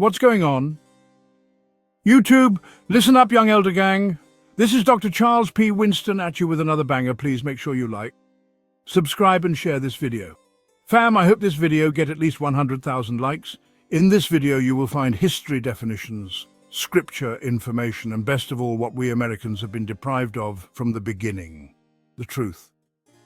What's going on? YouTube, listen up, young elder gang. This is Dr. Charles P. Winston at you with another banger. Please make sure you like, subscribe and share this video. Fam, I hope this video get at least 100,000 likes. In this video you will find history definitions, scripture information, and best of all, what we Americans have been deprived of from the beginning, the truth.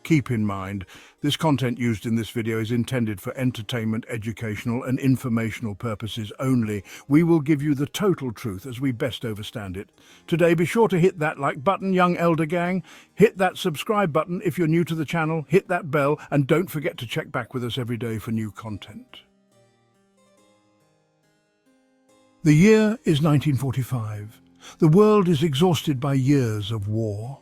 Keep in mind, this content used in this video is intended for entertainment, educational and informational purposes only. We will give you the total truth as we best understand it. Today, be sure to hit that like button, young elder gang. Hit that subscribe button if you're new to the channel. Hit that bell and don't forget to check back with us every day for new content. The year is 1945. The world is exhausted by years of war.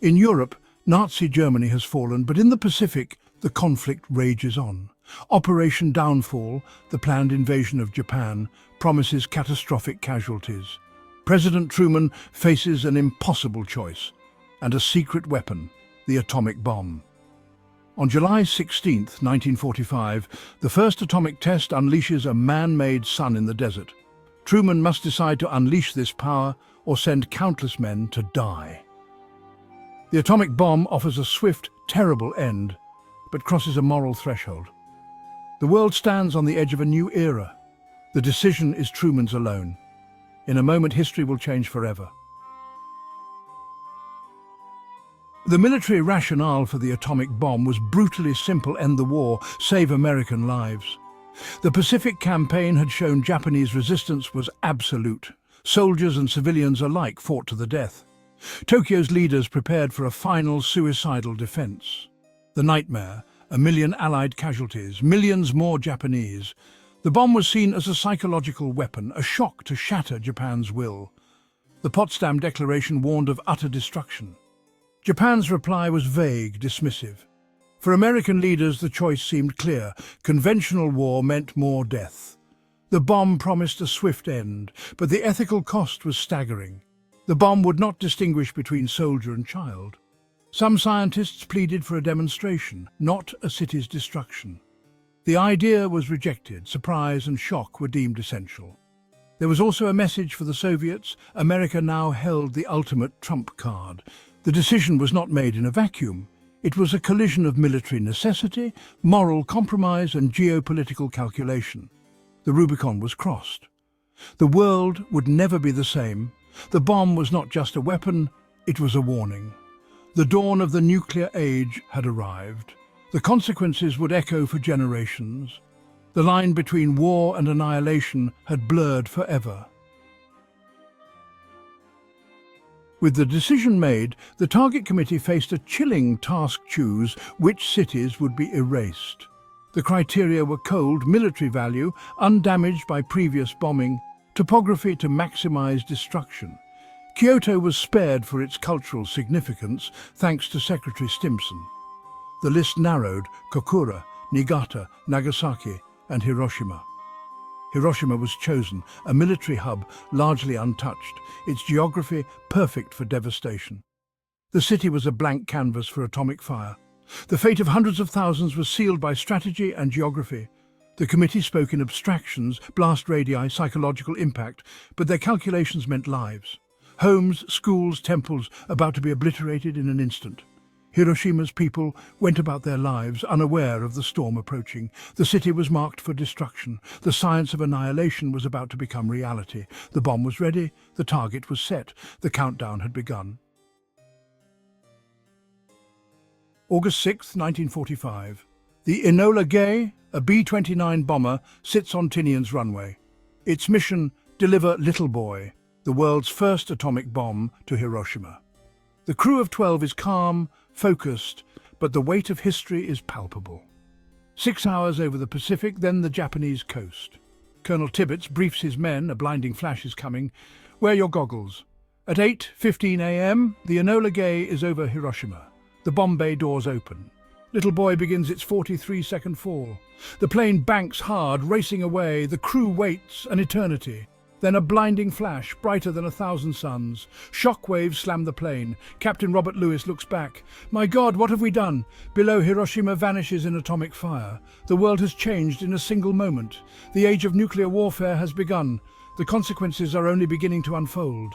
In Europe, Nazi Germany has fallen, but in the Pacific, the conflict rages on. Operation Downfall, the planned invasion of Japan, promises catastrophic casualties. President Truman faces an impossible choice and a secret weapon, the atomic bomb. On July 16, 1945, the first atomic test unleashes a man-made sun in the desert. Truman must decide to unleash this power or send countless men to die. The atomic bomb offers a swift, terrible end, but crosses a moral threshold. The world stands on the edge of a new era. The decision is Truman's alone. In a moment, history will change forever. The military rationale for the atomic bomb was brutally simple: end the war, save American lives. The Pacific Campaign had shown Japanese resistance was absolute. Soldiers and civilians alike fought to the death. Tokyo's leaders prepared for a final suicidal defense. The nightmare, 1 million Allied casualties, millions more Japanese. The bomb was seen as a psychological weapon, a shock to shatter Japan's will. The Potsdam Declaration warned of utter destruction. Japan's reply was vague, dismissive. For American leaders, the choice seemed clear. Conventional war meant more death. The bomb promised a swift end, but the ethical cost was staggering. The bomb would not distinguish between soldier and child. Some scientists pleaded for a demonstration, not a city's destruction. The idea was rejected. Surprise and shock were deemed essential. There was also a message for the Soviets. America now held the ultimate trump card. The decision was not made in a vacuum. It was a collision of military necessity, moral compromise, and geopolitical calculation. The Rubicon was crossed. The world would never be the same. The bomb was not just a weapon, it was a warning. The dawn of the nuclear age had arrived. The consequences would echo for generations. The line between war and annihilation had blurred forever. With the decision made, the target committee faced a chilling task: choose which cities would be erased. The criteria were cold: military value, undamaged by previous bombing, topography to maximize destruction. Kyoto was spared for its cultural significance, thanks to Secretary Stimson. The list narrowed: Kokura, Niigata, Nagasaki, and Hiroshima. Hiroshima was chosen, a military hub largely untouched, its geography perfect for devastation. The city was a blank canvas for atomic fire. The fate of hundreds of thousands was sealed by strategy and geography. The committee spoke in abstractions: blast radii, psychological impact, but their calculations meant lives. Homes, schools, temples about to be obliterated in an instant. Hiroshima's people went about their lives, unaware of the storm approaching. The city was marked for destruction. The science of annihilation was about to become reality. The bomb was ready, the target was set, the countdown had begun. August 6, 1945. The Enola Gay, a B-29 bomber, sits on Tinian's runway. Its mission: deliver Little Boy, the world's first atomic bomb, to Hiroshima. The crew of 12 is calm, focused, but the weight of history is palpable. 6 hours over the Pacific, then the Japanese coast. Colonel Tibbets briefs his men: a blinding flash is coming. Wear your goggles. At 8:15 a.m., the Enola Gay is over Hiroshima. The bomb bay doors open. Little Boy begins its 43-second fall. The plane banks hard, racing away. The crew waits an eternity. Then a blinding flash, brighter than 1,000 suns. Shock waves slam the plane. Captain Robert Lewis looks back. My God, what have we done? Below, Hiroshima vanishes in atomic fire. The world has changed in a single moment. The age of nuclear warfare has begun. The consequences are only beginning to unfold.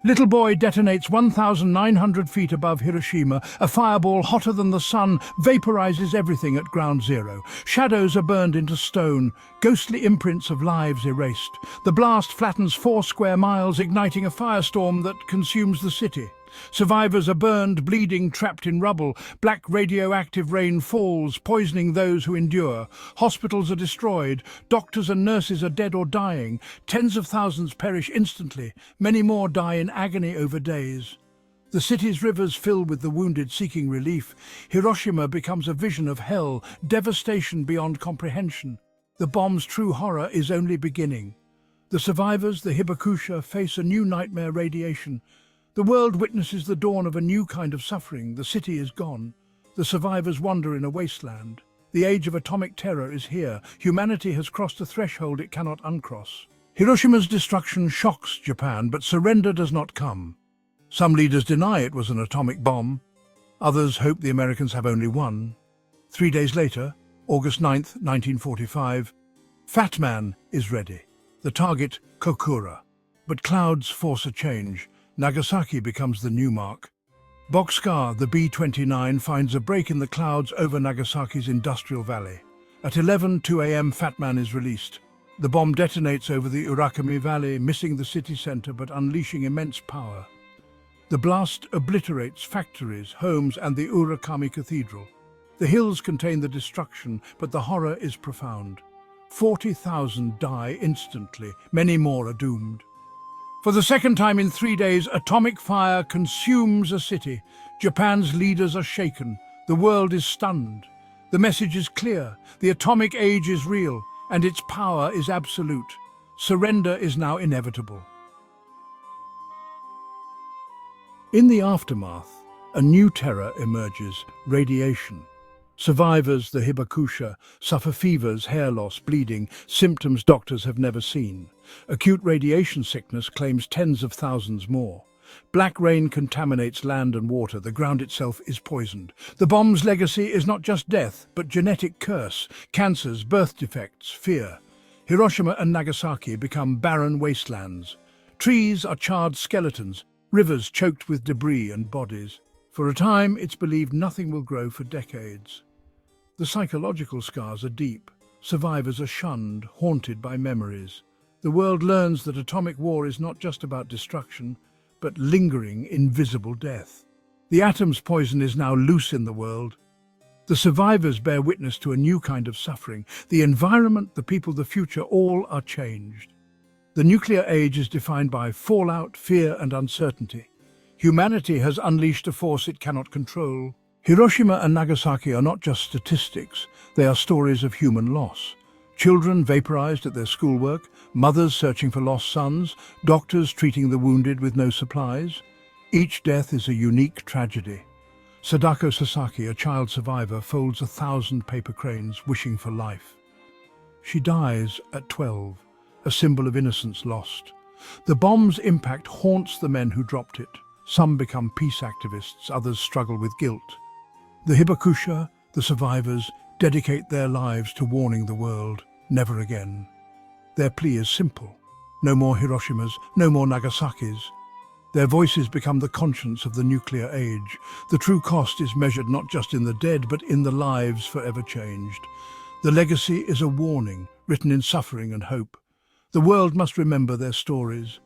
Little boy detonates 1,900 feet above Hiroshima. A fireball hotter than the sun vaporizes everything at ground zero. Shadows are burned into stone, ghostly imprints of lives erased. The blast flattens 4 square miles, igniting a firestorm that consumes the city. Survivors are burned, bleeding, trapped in rubble. Black radioactive rain falls, poisoning those who endure. Hospitals are destroyed. Doctors and nurses are dead or dying. Tens of thousands perish instantly. Many more die in agony over days. The city's rivers fill with the wounded seeking relief. Hiroshima becomes a vision of hell, devastation beyond comprehension. The bomb's true horror is only beginning. The survivors, the Hibakusha, face a new nightmare radiation. The world witnesses the dawn of a new kind of suffering. The city is gone. The survivors wander in a wasteland. The age of atomic terror is here. Humanity has crossed a threshold it cannot uncross. Hiroshima's destruction shocks Japan, but surrender does not come. Some leaders deny it was an atomic bomb. Others hope the Americans have only one. 3 days later, August 9th, 1945, Fat Man is ready. The target, Kokura. But clouds force a change. Nagasaki becomes the new mark. Boxcar, the B-29, finds a break in the clouds over Nagasaki's industrial valley. At 11:02 a.m., Fat Man is released. The bomb detonates over the Urakami Valley, missing the city center but unleashing immense power. The blast obliterates factories, homes, and the Urakami Cathedral. The hills contain the destruction, but the horror is profound. 40,000 die instantly, many more are doomed. For the second time in 3 days, atomic fire consumes a city. Japan's leaders are shaken. The world is stunned. The message is clear. The atomic age is real, and its power is absolute. Surrender is now inevitable. In the aftermath, a new terror emerges: radiation. Survivors, the Hibakusha, suffer fevers, hair loss, bleeding, symptoms doctors have never seen. Acute radiation sickness claims tens of thousands more. Black rain contaminates land and water. The ground itself is poisoned. The bomb's legacy is not just death, but genetic curse, cancers, birth defects, fear. Hiroshima and Nagasaki become barren wastelands. Trees are charred skeletons, rivers choked with debris and bodies. For a time, it's believed nothing will grow for decades. The psychological scars are deep. Survivors are shunned, haunted by memories. The world learns that atomic war is not just about destruction, but lingering, invisible death. The atom's poison is now loose in the world. The survivors bear witness to a new kind of suffering. The environment, the people, the future, all are changed. The nuclear age is defined by fallout, fear, and uncertainty. Humanity has unleashed a force it cannot control. Hiroshima and Nagasaki are not just statistics, they are stories of human loss. Children vaporized at their schoolwork, mothers searching for lost sons, doctors treating the wounded with no supplies. Each death is a unique tragedy. Sadako Sasaki, a child survivor, folds 1,000 paper cranes wishing for life. She dies at 12, a symbol of innocence lost. The bomb's impact haunts the men who dropped it. Some become peace activists, others struggle with guilt. The Hibakusha, the survivors, dedicate their lives to warning the world, never again. Their plea is simple: no more Hiroshimas, no more Nagasakis. Their voices become the conscience of the nuclear age. The true cost is measured not just in the dead, but in the lives forever changed. The legacy is a warning, written in suffering and hope. The world must remember their stories.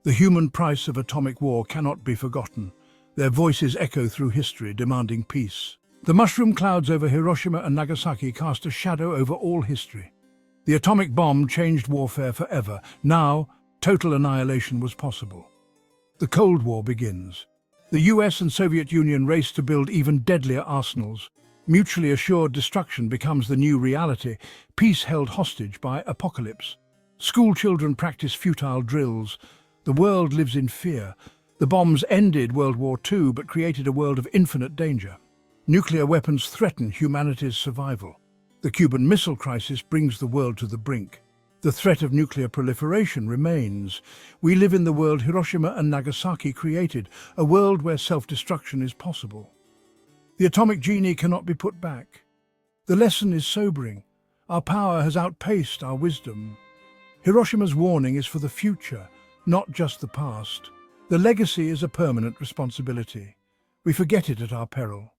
The human price of atomic war cannot be forgotten. Their voices echo through history, demanding peace. The mushroom clouds over Hiroshima and Nagasaki cast a shadow over all history. The atomic bomb changed warfare forever. Now, total annihilation was possible. The Cold War begins. The US and Soviet Union race to build even deadlier arsenals. Mutually assured destruction becomes the new reality, peace held hostage by apocalypse. School children practice futile drills. The world lives in fear. The bombs ended World War II, but created a world of infinite danger. Nuclear weapons threaten humanity's survival. The Cuban Missile Crisis brings the world to the brink. The threat of nuclear proliferation remains. We live in the world Hiroshima and Nagasaki created, a world where self-destruction is possible. The atomic genie cannot be put back. The lesson is sobering. Our power has outpaced our wisdom. Hiroshima's warning is for the future, not just the past. The legacy is a permanent responsibility. We forget it at our peril.